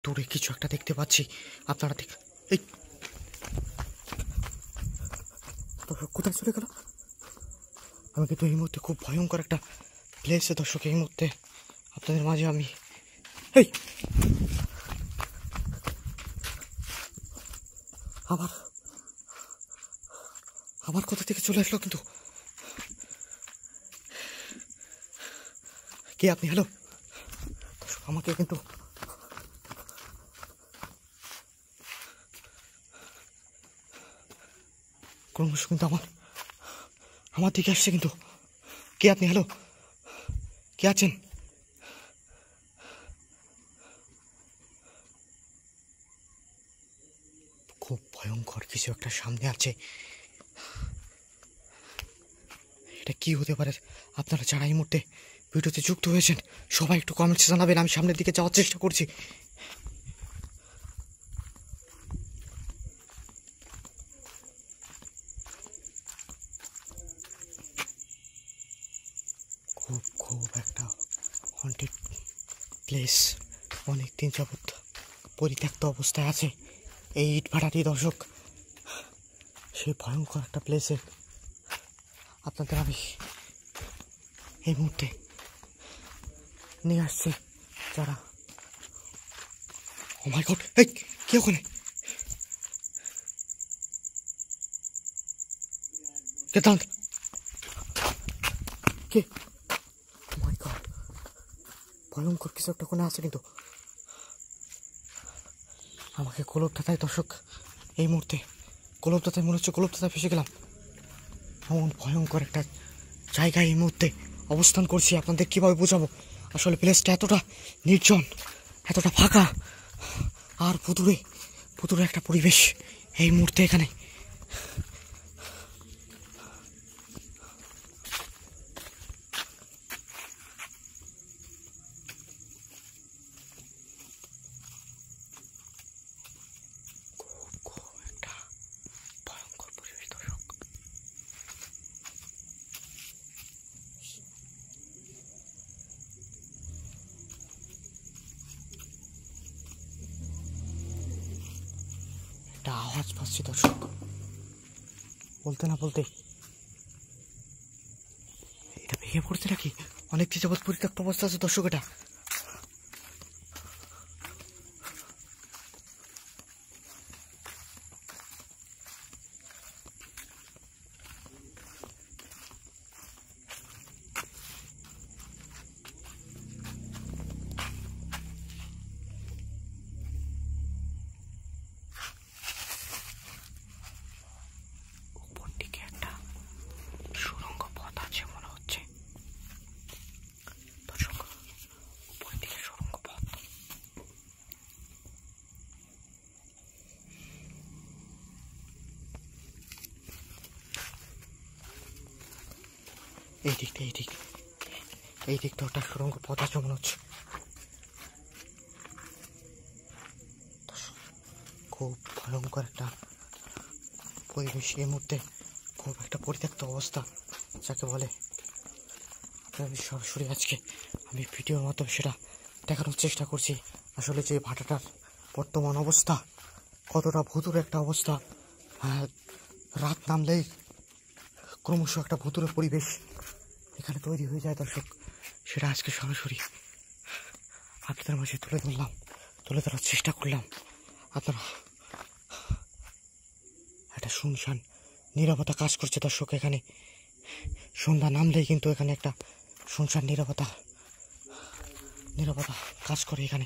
দূরে কিছু একটা দেখতে পাচ্ছি। আপনারা এই কোথায় চলে গেল? আমি কিন্তু এই মুহূর্তে খুব ভয়ঙ্কর একটা প্লেসে দর্শক, এই মুহূর্তে আপনাদের মাঝে আমি এই আবার কোথা থেকে চলে আসলো কিন্তু। কে আপনি? হ্যালো দর্শক, আমাকে কিন্তু ক্রমশ কিন্তু আমার দিকে আসছে কিন্তু। কে আপনি? হ্যালো, কে আছেন? খুব ভয়ঙ্কর কিছু একটা সামনে আছে। এটা কি হতে পারে? আপনারা যারা এই মুহূর্তে ভিডিওতে যুক্ত হয়েছেন সবাই একটু কমেন্টসে জানাবেন। আমি সামনের দিকে যাওয়ার চেষ্টা করছি। খুব একটা হন্টেড প্লেস, অনেক দিন যাবৎ পরিত্যক্ত অবস্থায় আছে এই ইট ভাটাটি দর্শক। সেই ভয়ঙ্কর একটা প্লেসে আপনাদের আমি এই মুহূর্তে নিয়ে আসছি। যারা ও মাই গড, এই কে ওখানে? কে দাঁড়? কে? ও মাই গড, ভয়ঙ্কর কিছু একটা কোণে আছে কিন্তু। আমাকে গোলকধাঁধায় দর্শক এই মুহূর্তে গোলকধাঁধায় মনে হচ্ছে গোলকধাঁধায় ফেসে গেলাম। এমন ভয়ঙ্কর একটা জায়গায় এই মুহূর্তে অবস্থান করছি। আপনাদের কীভাবে বোঝাবো? আসলে প্লেসটা এতটা নির্জন, এতটা ফাঁকা, আর ভুতুরে একটা পরিবেশ এই মুহূর্তে এখানে। আওয়াজ পাচ্ছি দর্শক, বলতে না বলতে এটা ভেঙে পড়ছে নাকি? অনেক দিন যাবৎ পরিত্যক্ত অবস্থা আছে দর্শক এটা। এই দিকটা ওটা সুড়ঙ্গ পথ আছে মনে হচ্ছে। খুব ভয়ঙ্কর একটা পরিবেশ এই মুহূর্তে, খুব একটা পরিত্যক্ত অবস্থা যাকে বলে। আমি সরাসরি আজকে আমি ভিডিওর মাধ্যমে সেটা দেখানোর চেষ্টা করছি। আসলে যে ভাটাটার বর্তমান অবস্থা, কতটা ভুতুরে একটা অবস্থা। রাত নামলেই ক্রমশ একটা ভুতুরে পরিবেশ এখানে তৈরি হয়ে যায় দর্শক। সেটা আজকে সরাসরি আপনাদের মাঝে তুলে ধরার চেষ্টা করলাম। আপনারা একটা শুনশান নীরবতা কাজ করছে দর্শক এখানে। সন্ধ্যা নামলেই কিন্তু এখানে একটা শুনশান নীরবতা কাজ করে এখানে।